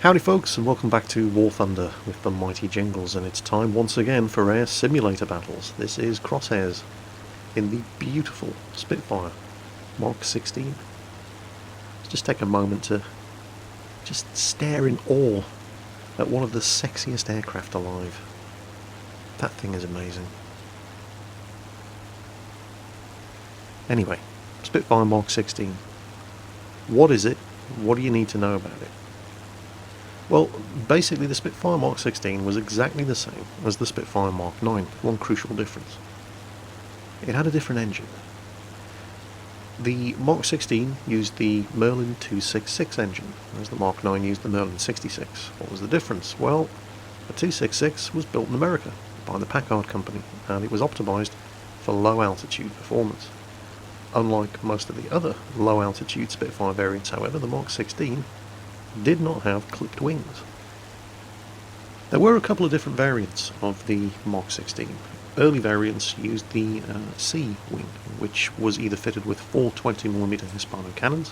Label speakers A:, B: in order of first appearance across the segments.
A: Howdy folks, and welcome back to War Thunder with the mighty Jingles, and it's time once again for air simulator battles. This is CrossHares in the beautiful Spitfire Mark XVI. Let's just take a moment to just stare in awe at one of the sexiest aircraft alive. That thing is amazing. Anyway, Spitfire Mark XVI. What is it? What do you need to know about it? Well, basically the Spitfire Mark XVI was exactly the same as the Spitfire Mark IX, one crucial difference. It had a different engine. The Mark XVI used the Merlin 266 engine, whereas the Mark IX used the Merlin 66. What was the difference? Well, the 266 was built in America by the Packard company, and it was optimized for low altitude performance. Unlike most of the other low altitude Spitfire variants, however, the Mark XVI did not have clipped wings. There were a couple of different variants of the Mark XVI. Early variants used the C wing, which was either fitted with four 20mm Hispano cannons,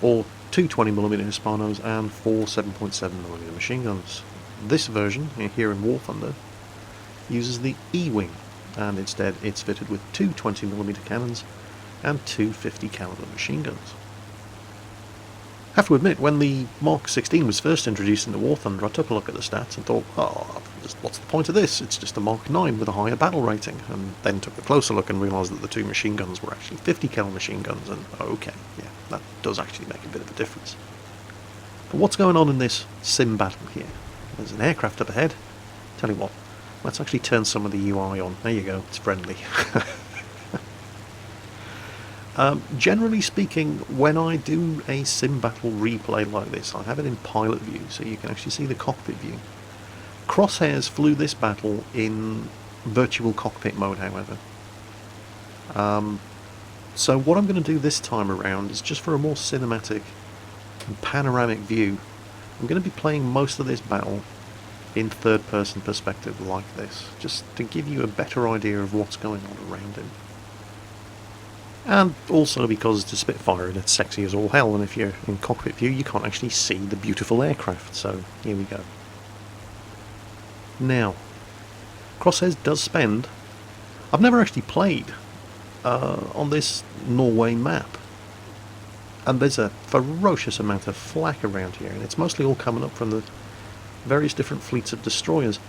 A: or two 20mm Hispanos and four 7.7mm machine guns. This version, here in War Thunder, uses the E wing, and instead it's fitted with two 20mm cannons and two 50 caliber machine guns. I have to admit, when the Mark XVI was first introduced into War Thunder, I took a look at the stats and thought, what's the point of this? It's just a Mark IX with a higher battle rating. And then took a closer look and realised that the two machine guns were actually 50 cal machine guns, and okay, yeah, that does actually make a bit of a difference. But what's going on in this sim battle here? There's an aircraft up ahead. Tell you what, let's actually turn some of the UI on. There you go, it's friendly. Generally speaking, when I do a sim battle replay like this, I have it in pilot view, so you can actually see the cockpit view. CrossHares flew this battle in virtual cockpit mode, however. So what I'm going to do this time around is, just for a more cinematic and panoramic view, I'm going to be playing most of this battle in third-person perspective like this, just to give you a better idea of what's going on around him. And also because it's a Spitfire and it's sexy as all hell, and if you're in cockpit view you can't actually see the beautiful aircraft, so here we go. Now, CrossHares does spend... I've never actually played on this Norway map, and there's a ferocious amount of flak around here, and it's mostly all coming up from the various different fleets of destroyers.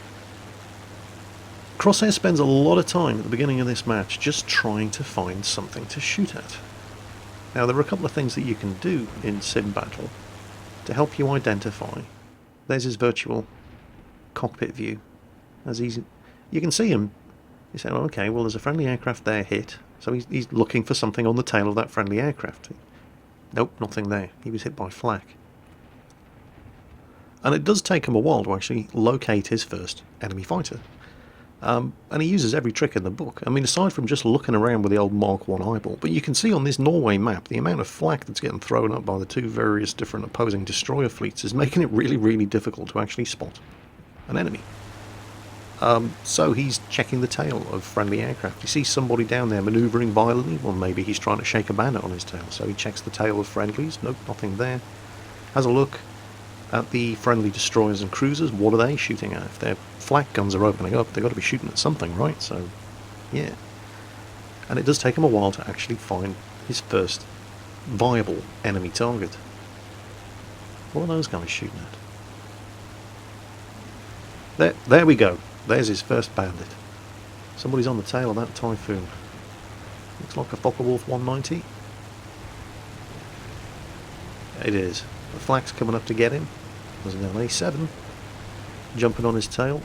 A: CrossHares spends a lot of time at the beginning of this match just trying to find something to shoot at. Now, there are a couple of things that you can do in sim battle to help you identify. There's his virtual cockpit view. As you can see him, you say, oh, okay, well, there's a friendly aircraft there hit, so he's looking for something on the tail of that friendly aircraft. Nope, nothing there. He was hit by flak. And it does take him a while to actually locate his first enemy fighter. And he uses every trick in the book. I mean, aside from just looking around with the old Mark I eyeball, but you can see on this Norway map the amount of flak that's getting thrown up by the two various different opposing destroyer fleets is making it really, really difficult to actually spot an enemy. So he's checking the tail of friendly aircraft. He sees somebody down there manoeuvring violently. Well, maybe he's trying to shake a bandit on his tail, so he checks the tail of friendlies. Nope, nothing there. Has a look at the friendly destroyers and cruisers. What are they shooting at? If their flak guns are opening up, they've got to be shooting at something, right? So, yeah. And it does take him a while to actually find his first viable enemy target. What are those guys shooting at? There we go. There's his first bandit. Somebody's on the tail of that Typhoon. Looks like a Focke-Wulf 190. It is. The flak's coming up to get him. There's an LA7 jumping on his tail.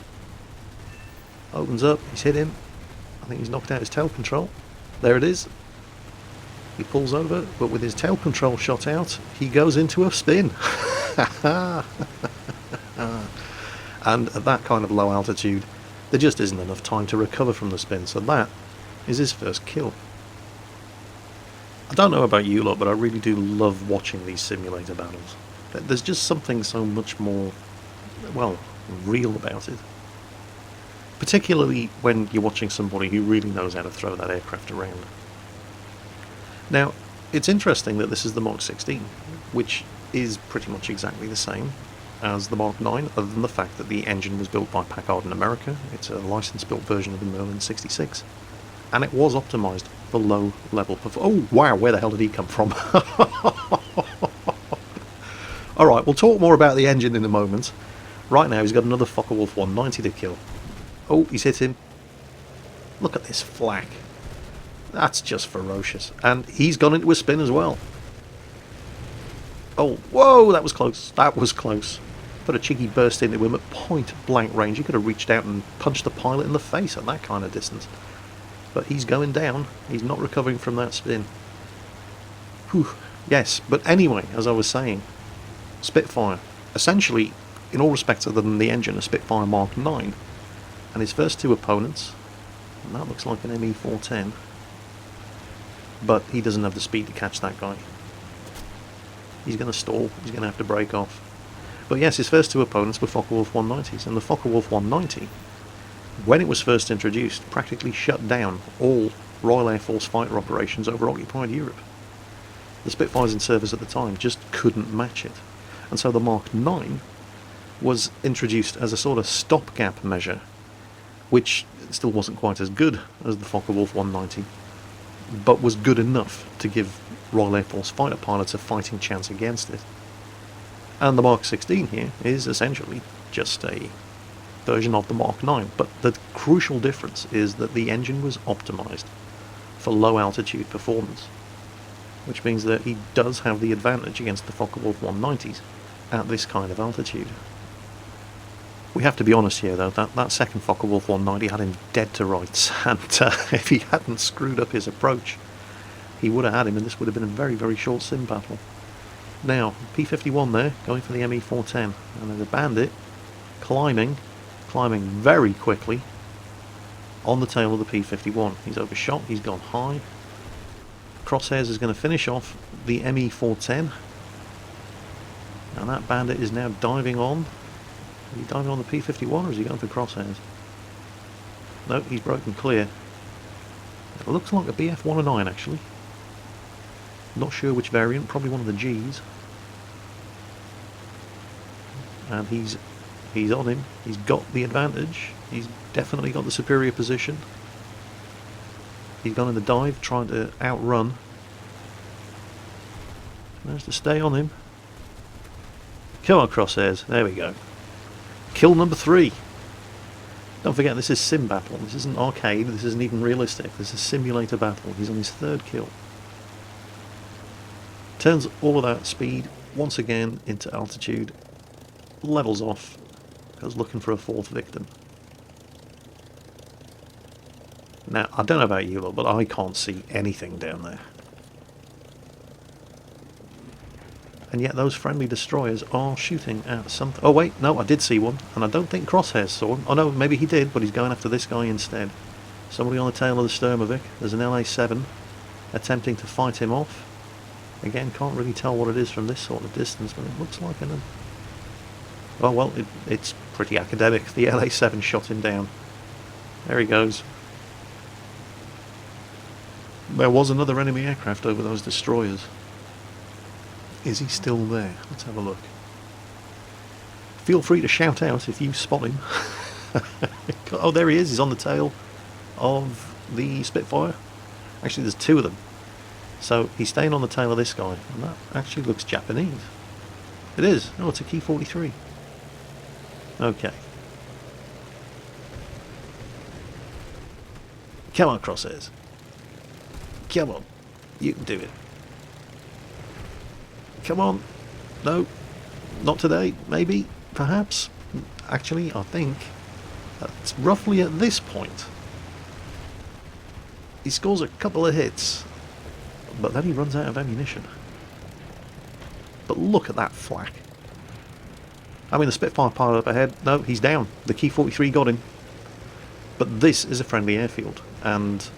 A: Opens up, he's hit him. I think he's knocked out his tail control. There it is. He pulls over, but with his tail control shot out, he goes into a spin. And at that kind of low altitude, there just isn't enough time to recover from the spin, so that is his first kill. I don't know about you lot, but I really do love watching these simulator battles. There's just something so much more, well, real about it. Particularly when you're watching somebody who really knows how to throw that aircraft around. Now, it's interesting that this is the Mark XVI, which is pretty much exactly the same as the Mark IX, other than the fact that the engine was built by Packard in America. It's a license-built version of the Merlin 66, and it was optimised for low-level performance. Oh, wow, where the hell did he come from? Alright, we'll talk more about the engine in a moment. Right now, he's got another Focke-Wulf 190 to kill. Oh, he's hit him. Look at this flak. That's just ferocious. And he's gone into a spin as well. Oh, whoa, that was close. That was close. Put a cheeky burst into him at point blank range. He could have reached out and punched the pilot in the face at that kind of distance. But he's going down. He's not recovering from that spin. Whew. Yes, but anyway, as I was saying, Spitfire, essentially, in all respects other than the engine, a Spitfire Mark IX, and his first two opponents, and that looks like an ME410, but he doesn't have the speed to catch that guy. He's going to stall, he's going to have to break off. But yes, his first two opponents were Focke-Wulf 190s, and the Focke-Wulf 190, when it was first introduced, practically shut down all Royal Air Force fighter operations over occupied Europe. The Spitfires in service at the time just couldn't match it. And so the Mark IX was introduced as a sort of stopgap measure, which still wasn't quite as good as the Focke-Wulf 190, but was good enough to give Royal Air Force fighter pilots a fighting chance against it. And the Mark XVI here is essentially just a version of the Mark IX, but the crucial difference is that the engine was optimised for low altitude performance, which means that he does have the advantage against the Focke-Wulf 190s at this kind of altitude. We have to be honest here though, that second Focke-Wulf 190 had him dead to rights, and if he hadn't screwed up his approach, he would have had him, and this would have been a very, very short sim battle. Now, P-51 there, going for the ME410, and there's a Bandit climbing very quickly on the tail of the P-51. He's overshot, he's gone high. CrossHares is going to finish off the ME410, and that Bandit is now diving on. Is he diving on the P-51 or is he going for CrossHares? No, he's broken clear. It looks like a BF-109 actually. Not sure which variant, probably one of the Gs. And he's on him. He's got the advantage. He's definitely got the superior position. He's gone in the dive, trying to outrun. Managed to stay on him. Come on, CrossHares. There we go. Kill number 3. Don't forget, this is sim battle. This isn't arcade. This isn't even realistic. This is simulator battle. He's on his 3rd kill. Turns all of that speed once again into altitude. Levels off. Goes looking for a 4th victim. Now, I don't know about you lot, but I can't see anything down there. And yet those friendly destroyers are shooting at something. Oh wait, no, I did see one, and I don't think CrossHares saw him. Oh no, maybe he did, but he's going after this guy instead. Somebody on the tail of the Sturmovik. There's an LA-7 attempting to fight him off. Again, can't really tell what it is from this sort of distance, but it looks like an... Oh well, it's pretty academic. The LA-7 shot him down. There he goes. There was another enemy aircraft over those destroyers. Is he still there? Let's have a look. Feel free to shout out if you spot him. Oh, there he is. He's on the tail of the Spitfire. Actually, there's 2 of them. So he's staying on the tail of this guy. And that actually looks Japanese. It is. Oh, it's a Key 43. Okay. Come on, CrossHares. Come on. You can do it. Come on. No. Not today. Maybe. Perhaps. Actually, I think that's roughly at this point. He scores a couple of hits, but then he runs out of ammunition. But look at that flak. I mean, the Spitfire pilot up ahead, no, he's down. The Key 43 got him. But this is a friendly airfield, and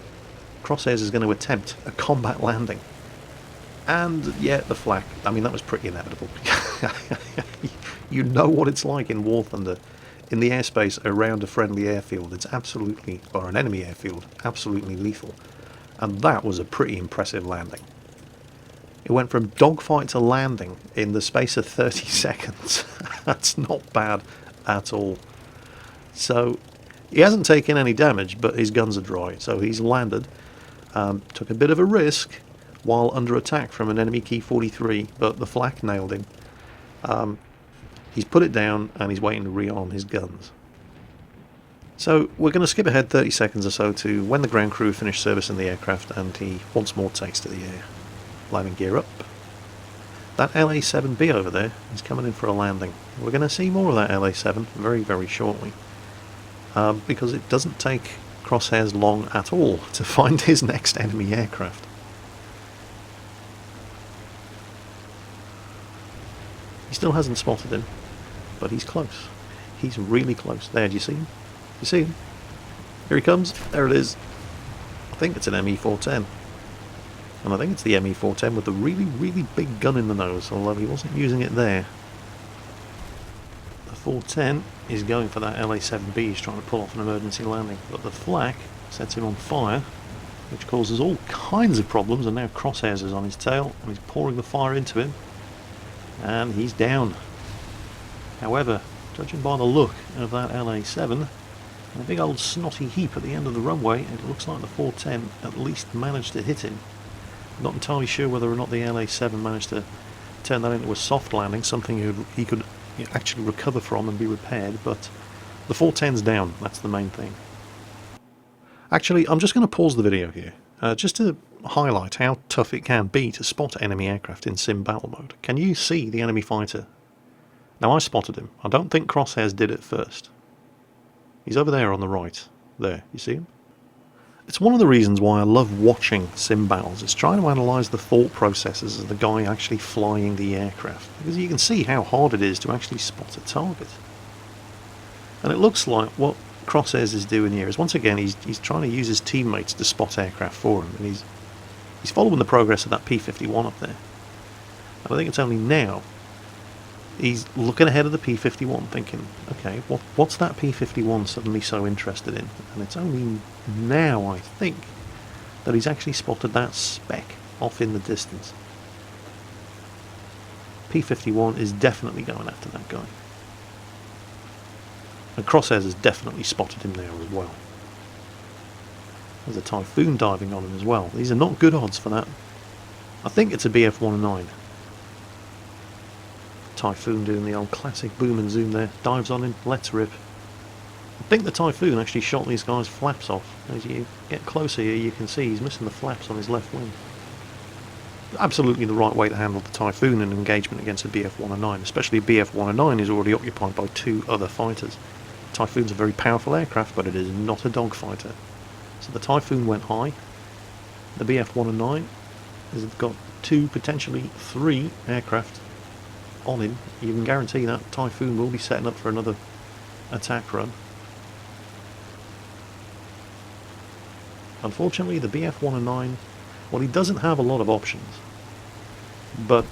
A: CrossHares is going to attempt a combat landing. And yeah, the flak, I mean, that was pretty inevitable. You know what it's like in War Thunder. In the airspace around a friendly airfield, it's absolutely, or an enemy airfield, absolutely lethal. And that was a pretty impressive landing. It went from dogfight to landing in the space of 30 seconds. That's not bad at all. So he hasn't taken any damage, but his guns are dry. So he's landed, took a bit of a risk while under attack from an enemy Key 43, but the flak nailed him. He's put it down and he's waiting to rearm his guns. So we're going to skip ahead 30 seconds or so to when the ground crew finish servicing the aircraft and he once more takes to the air. Landing gear up. That LA-7B over there is coming in for a landing. We're going to see more of that LA-7 very, very shortly. Because it doesn't take CrossHares long at all to find his next enemy aircraft. He still hasn't spotted him, but he's close. He's really close. There, do you see him? You see him? Here he comes. There it is. I think it's an ME-410. And I think it's the ME-410 with the really, really big gun in the nose, although he wasn't using it there. The 410 is going for that LA-7B. He's trying to pull off an emergency landing, but the flak sets him on fire, which causes all kinds of problems, and now CrossHares is on his tail, and he's pouring the fire into him, and he's down. However, judging by the look of that LA-7, and a big old snotty heap at the end of the runway, it looks like the 410 at least managed to hit him. Not entirely sure whether or not the LA-7 managed to turn that into a soft landing, something he could actually recover from and be repaired, but the 410's down, that's the main thing. Actually, I'm just going to pause the video here, just to highlight how tough it can be to spot enemy aircraft in sim battle mode. Can you see the enemy fighter? Now I spotted him. I don't think CrossHares did it first. He's over there on the right. There, you see him? It's one of the reasons why I love watching sim battles. It's trying to analyse the thought processes of the guy actually flying the aircraft, because you can see how hard it is to actually spot a target. And it looks like what CrossHares is doing here is, once again, he's trying to use his teammates to spot aircraft for him, and he's following the progress of that P-51 up there. And I think it's only now he's looking ahead of the P-51 thinking, okay, what's that P-51 suddenly so interested in? And it's only now, I think, that he's actually spotted that speck off in the distance. P-51 is definitely going after that guy. And CrossHares has definitely spotted him there as well. There's a Typhoon diving on him as well. These are not good odds for that. I think it's a BF-109. Typhoon doing the old classic boom and zoom there. Dives on him, lets rip. I think the Typhoon actually shot these guys' flaps off. As you get closer here, you can see he's missing the flaps on his left wing. Absolutely the right way to handle the Typhoon in an engagement against a BF-109, especially a BF-109 is already occupied by two other fighters. Typhoon's a very powerful aircraft, but it is not a dogfighter. So the Typhoon went high. The BF-109 has got two, potentially three aircraft on him. You can guarantee that Typhoon will be setting up for another attack run. Unfortunately, the BF-109, well, he doesn't have a lot of options, but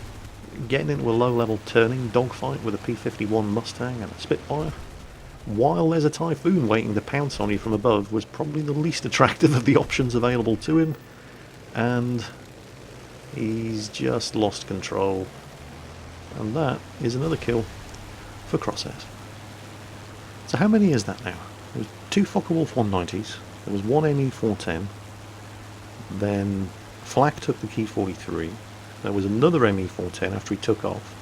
A: getting into a low-level turning dogfight with a P-51 Mustang and a Spitfire, while there's a Typhoon waiting to pounce on you from above, was probably the least attractive of the options available to him, and he's just lost control. And that is another kill for CrossHares. So how many is that now? There was two Focke-Wulf 190s, there was one ME-410, then Flak took the Key 43, there was another ME-410 after he took off,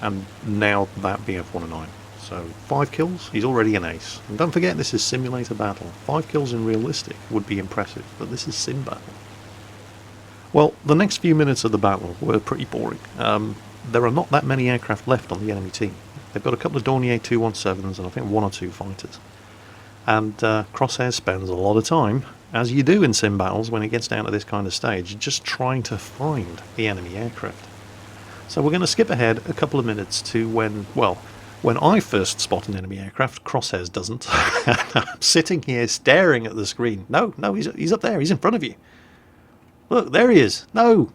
A: and now that BF-109. So 5 kills, he's already an ace. And don't forget, this is simulator battle. 5 kills in realistic would be impressive, but this is sim battle. Well, the next few minutes of the battle were pretty boring. There are not that many aircraft left on the enemy team. They've got a couple of Dornier 217s and I think 1 or 2 fighters. And CrossHares spends a lot of time, as you do in sim battles when it gets down to this kind of stage, just trying to find the enemy aircraft. So we're going to skip ahead a couple of minutes to when I first spot an enemy aircraft. CrossHares doesn't. I'm sitting here staring at the screen. No, he's up there, he's in front of you. Look, there he is. No,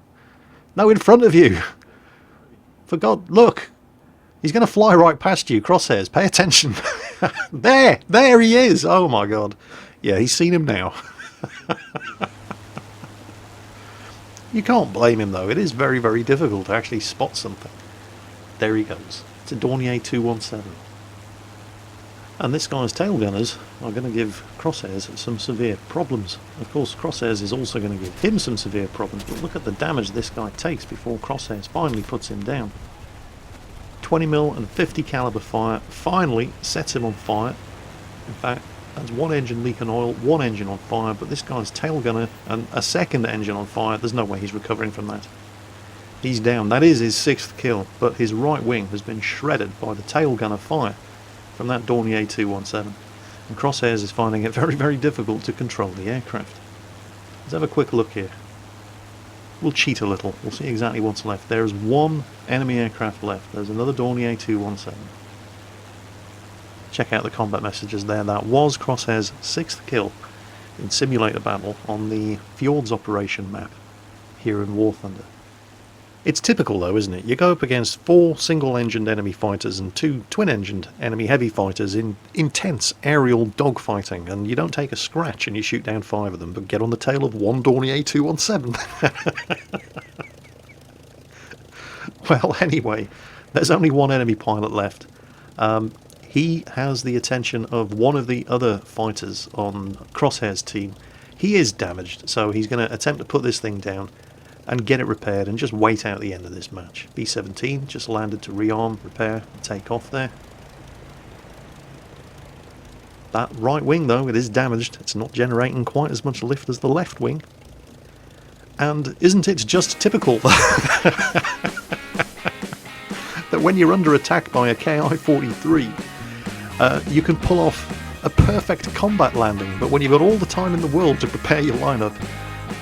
A: in front of you. For God, look. He's going to fly right past you, CrossHares. Pay attention. There he is. Oh my God. Yeah, he's seen him now. You can't blame him though. It is very, very difficult to actually spot something. there he goes. It's a Dornier 217. And this guy's tail gunners are going to give CrossHares some severe problems. Of course, CrossHares is also going to give him some severe problems, but look at the damage this guy takes before CrossHares finally puts him down. 20mm and 50 caliber fire finally sets him on fire. In fact, that's one engine leaking oil, one engine on fire, but this guy's tail gunner and a second engine on fire, there's no way he's recovering from that. He's down. That is his 6th kill, but his right wing has been shredded by the tail gunner fire from that Dornier 217. And CrossHares is finding it very, very difficult to control the aircraft. Let's have a quick look here. We'll cheat a little. We'll see exactly what's left. There's one enemy aircraft left. There's another Dornier 217. Check out the combat messages there. That was CrossHares' 6th kill in simulator battle on the Fjords operation map here in War Thunder. It's typical though, isn't it? You go up against 4 single-engined enemy fighters and 2 twin-engined enemy heavy fighters in intense aerial dogfighting, and you don't take a scratch and you shoot down 5 of them, but get on the tail of one Dornier 217. Well, anyway, there's only one enemy pilot left. He has the attention of one of the other fighters on CrossHares' team. He is damaged, so he's going to attempt to put this thing down and get it repaired and just wait out the end of this match. B-17 just landed to rearm, repair, and take off there. That right wing though, it is damaged. It's not generating quite as much lift as the left wing. And isn't it just typical that when you're under attack by a Ki-43, you can pull off a perfect combat landing, but when you've got all the time in the world to prepare your lineup,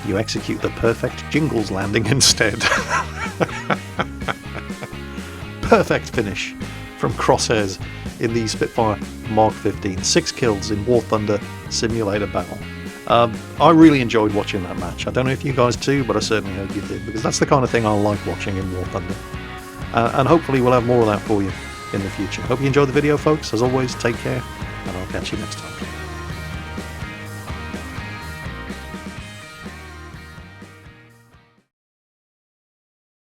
A: you execute the perfect Jingles landing instead. Perfect finish from CrossHares in the Spitfire Mark XV. 6 kills in War Thunder simulator battle. I really enjoyed watching that match. I don't know if you guys too, but I certainly hope you did, because that's the kind of thing I like watching in War Thunder. And hopefully we'll have more of that for you in the future. Hope you enjoyed the video, folks. As always, take care, and I'll catch you next time.